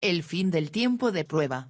El fin del tiempo de prueba.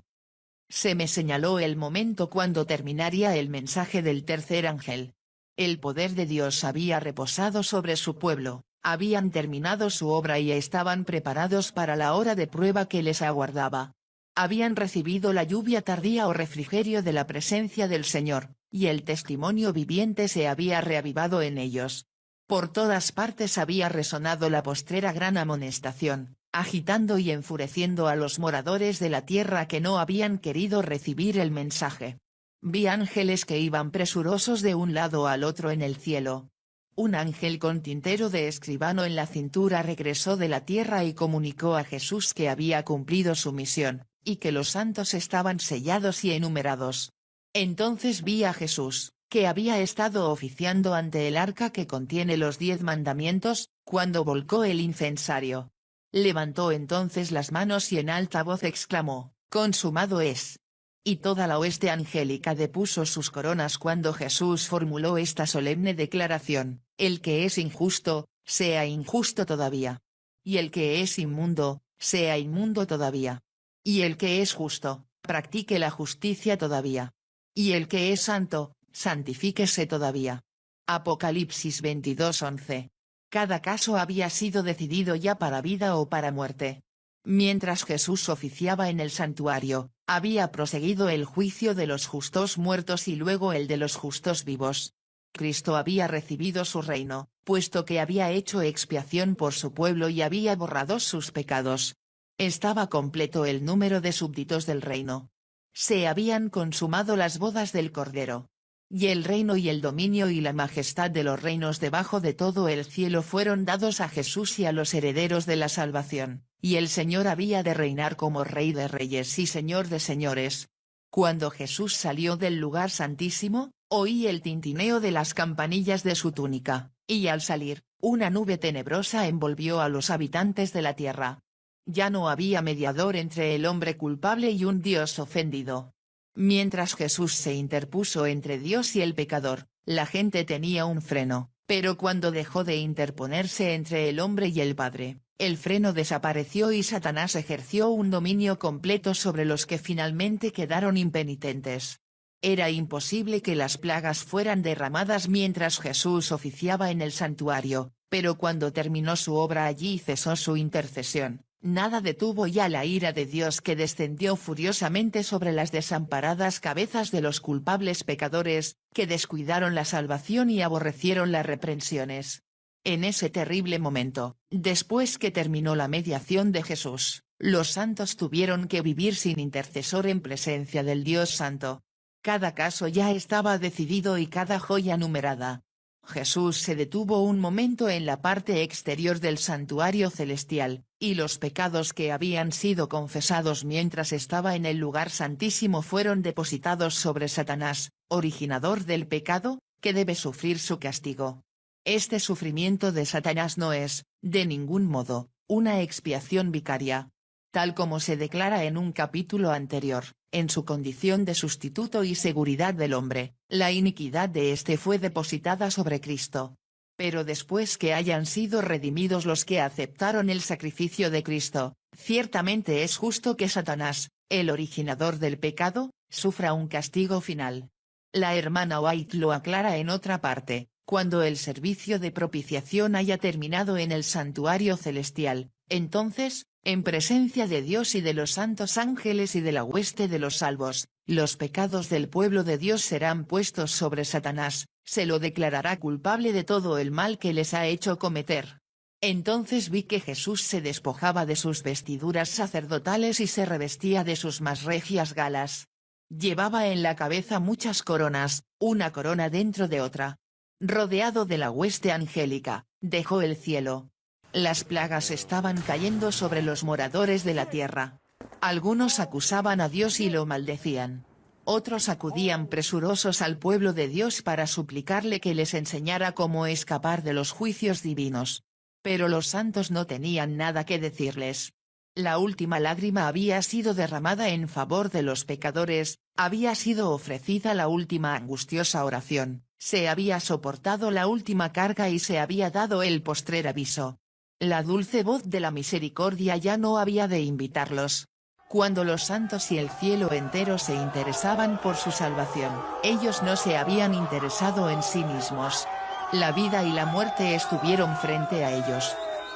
Se me señaló el momento cuando terminaría el mensaje del tercer ángel. El poder de Dios había reposado sobre su pueblo, habían terminado su obra y estaban preparados para la hora de prueba que les aguardaba. Habían recibido la lluvia tardía o refrigerio de la presencia del Señor, y el testimonio viviente se había reavivado en ellos. Por todas partes había resonado la postrera gran amonestación, agitando y enfureciendo a los moradores de la tierra que no habían querido recibir el mensaje. Vi ángeles que iban presurosos de un lado al otro en el cielo. Un ángel con tintero de escribano en la cintura regresó de la tierra y comunicó a Jesús que había cumplido su misión, y que los santos estaban sellados y enumerados. Entonces vi a Jesús, que había estado oficiando ante el arca que contiene los 10 mandamientos, cuando volcó el incensario. Levantó entonces las manos y en alta voz exclamó: «Consumado es». Y toda la hueste angélica depuso sus coronas cuando Jesús formuló esta solemne declaración: «El que es injusto, sea injusto todavía. Y el que es inmundo, sea inmundo todavía. Y el que es justo, practique la justicia todavía. Y el que es santo, santifíquese todavía». Apocalipsis 22:11. Cada caso había sido decidido ya para vida o para muerte. Mientras Jesús oficiaba en el santuario, había proseguido el juicio de los justos muertos y luego el de los justos vivos. Cristo había recibido su reino, puesto que había hecho expiación por su pueblo y había borrado sus pecados. Estaba completo el número de súbditos del reino. Se habían consumado las bodas del Cordero. Y el reino y el dominio y la majestad de los reinos debajo de todo el cielo fueron dados a Jesús y a los herederos de la salvación, y el Señor había de reinar como Rey de reyes y Señor de señores. Cuando Jesús salió del lugar santísimo, oí el tintineo de las campanillas de su túnica, y al salir, una nube tenebrosa envolvió a los habitantes de la tierra. Ya no había mediador entre el hombre culpable y un Dios ofendido. Mientras Jesús se interpuso entre Dios y el pecador, la gente tenía un freno, pero cuando dejó de interponerse entre el hombre y el Padre, el freno desapareció y Satanás ejerció un dominio completo sobre los que finalmente quedaron impenitentes. Era imposible que las plagas fueran derramadas mientras Jesús oficiaba en el santuario, pero cuando terminó su obra allí y cesó su intercesión, nada detuvo ya la ira de Dios que descendió furiosamente sobre las desamparadas cabezas de los culpables pecadores, que descuidaron la salvación y aborrecieron las reprensiones. En ese terrible momento, después que terminó la mediación de Jesús, los santos tuvieron que vivir sin intercesor en presencia del Dios Santo. Cada caso ya estaba decidido y cada joya numerada. Jesús se detuvo un momento en la parte exterior del santuario celestial, y los pecados que habían sido confesados mientras estaba en el lugar santísimo fueron depositados sobre Satanás, originador del pecado, que debe sufrir su castigo. Este sufrimiento de Satanás no es, de ningún modo, una expiación vicaria. Tal como se declara en un capítulo anterior, en su condición de sustituto y seguridad del hombre, la iniquidad de éste fue depositada sobre Cristo. Pero después que hayan sido redimidos los que aceptaron el sacrificio de Cristo, ciertamente es justo que Satanás, el originador del pecado, sufra un castigo final. La hermana White lo aclara en otra parte: cuando el servicio de propiciación haya terminado en el santuario celestial, entonces, en presencia de Dios y de los santos ángeles y de la hueste de los salvos, los pecados del pueblo de Dios serán puestos sobre Satanás, se lo declarará culpable de todo el mal que les ha hecho cometer. Entonces vi que Jesús se despojaba de sus vestiduras sacerdotales y se revestía de sus más regias galas. Llevaba en la cabeza muchas coronas, una corona dentro de otra. Rodeado de la hueste angélica, dejó el cielo. Las plagas estaban cayendo sobre los moradores de la tierra. Algunos acusaban a Dios y lo maldecían. Otros acudían presurosos al pueblo de Dios para suplicarle que les enseñara cómo escapar de los juicios divinos. Pero los santos no tenían nada que decirles. La última lágrima había sido derramada en favor de los pecadores, había sido ofrecida la última angustiosa oración, se había soportado la última carga y se había dado el postrer aviso. La dulce voz de la misericordia ya no había de invitarlos. Cuando los santos y el cielo entero se interesaban por su salvación, ellos no se habían interesado en sí mismos. La vida y la muerte estuvieron frente a ellos.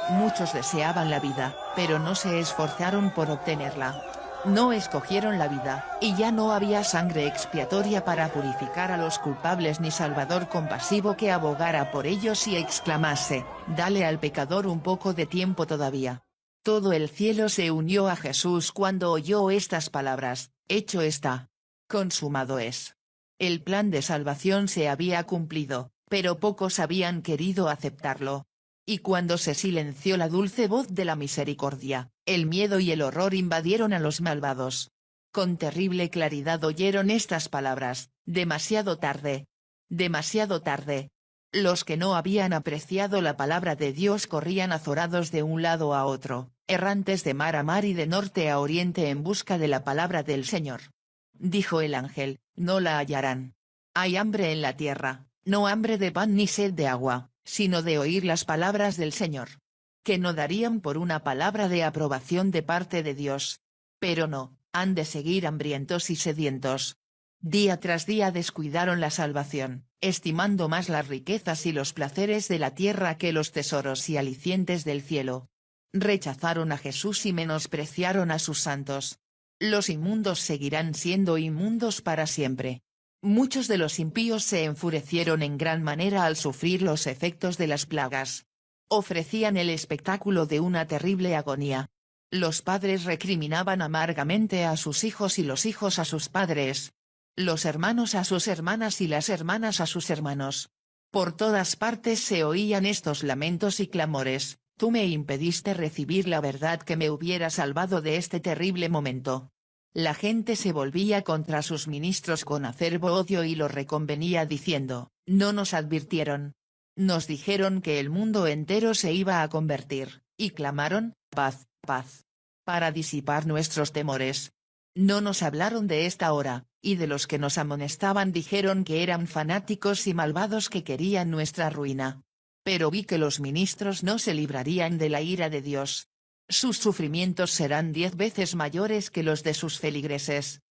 Muchos deseaban la vida, pero no se esforzaron por obtenerla. No escogieron la vida, y ya no había sangre expiatoria para purificar a los culpables ni salvador compasivo que abogara por ellos y exclamase, «Dale al pecador un poco de tiempo todavía». Todo el cielo se unió a Jesús cuando oyó estas palabras, «Hecho está. Consumado es». El plan de salvación se había cumplido, pero pocos habían querido aceptarlo. Y cuando se silenció la dulce voz de la misericordia, el miedo y el horror invadieron a los malvados. Con terrible claridad oyeron estas palabras, «Demasiado tarde. Demasiado tarde». Los que no habían apreciado la palabra de Dios corrían azorados de un lado a otro, errantes de mar a mar y de norte a oriente en busca de la palabra del Señor. Dijo el ángel, «No la hallarán. Hay hambre en la tierra, no hambre de pan ni sed de agua, sino de oír las palabras del Señor. Que no darían por una palabra de aprobación de parte de Dios. Pero no, han de seguir hambrientos y sedientos». Día tras día descuidaron la salvación, estimando más las riquezas y los placeres de la tierra que los tesoros y alicientes del cielo. Rechazaron a Jesús y menospreciaron a sus santos. Los inmundos seguirán siendo inmundos para siempre. Muchos de los impíos se enfurecieron en gran manera al sufrir los efectos de las plagas. Ofrecían el espectáculo de una terrible agonía. Los padres recriminaban amargamente a sus hijos y los hijos a sus padres. Los hermanos a sus hermanas y las hermanas a sus hermanos. Por todas partes se oían estos lamentos y clamores, «Tú me impediste recibir la verdad que me hubiera salvado de este terrible momento». La gente se volvía contra sus ministros con acerbo odio y los reconvenía diciendo, «No nos advirtieron. Nos dijeron que el mundo entero se iba a convertir, y clamaron, paz, paz. Para disipar nuestros temores. No nos hablaron de esta hora, y de los que nos amonestaban dijeron que eran fanáticos y malvados que querían nuestra ruina. Pero vi que los ministros no se librarían de la ira de Dios. Sus sufrimientos serán 10 veces mayores que los de sus feligreses.